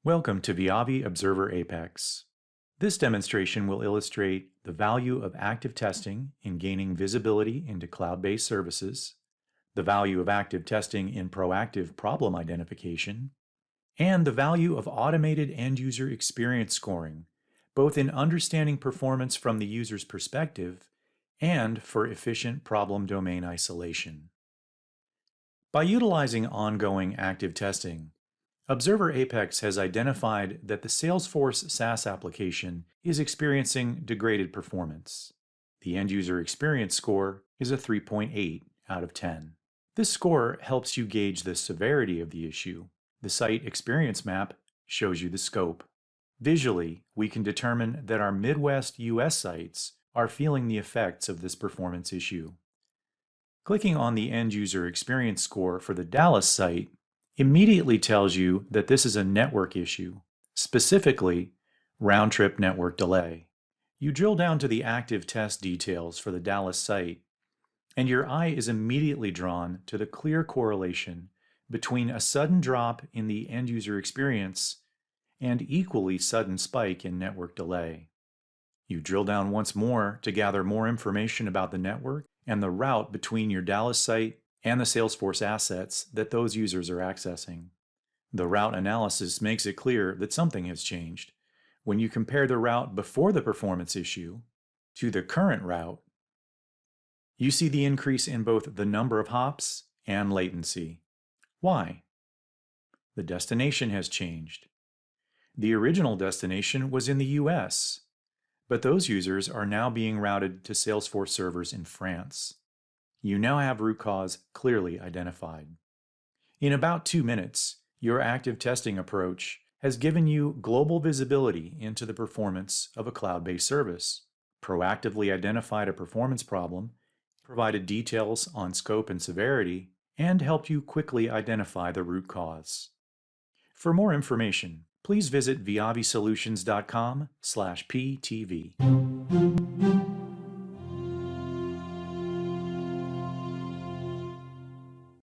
Welcome to Viavi Observer Apex. This demonstration will illustrate the value of active testing in gaining visibility into cloud-based services, the value of active testing in proactive problem identification, and the value of automated end-user experience scoring, both in understanding performance from the user's perspective and for efficient problem domain isolation. By utilizing ongoing active testing, Observer Apex has identified that the Salesforce SaaS application is experiencing degraded performance. The end user experience score is a 3.8 out of 10. This score helps you gauge the severity of the issue. The site experience map shows you the scope. Visually, we can determine that our Midwest US sites are feeling the effects of this performance issue. Clicking on the end user experience score for the Dallas site immediately tells you that this is a network issue, specifically round-trip network delay. You drill down to the active test details for the Dallas site, and your eye is immediately drawn to the clear correlation between a sudden drop in the end-user experience and equally sudden spike in network delay. You drill down once more to gather more information about the network and the route between your Dallas site and the Salesforce assets that those users are accessing. The route analysis makes it clear that something has changed. When you compare the route before the performance issue to the current route, you see the increase in both the number of hops and latency. Why? The destination has changed. The original destination was in the US, but those users are now being routed to Salesforce servers in France. You now have root cause clearly identified. In about 2 minutes, your active testing approach has given you global visibility into the performance of a cloud-based service, proactively identified a performance problem, provided details on scope and severity, and helped you quickly identify the root cause. For more information, please visit viavisolutions.com/ptv.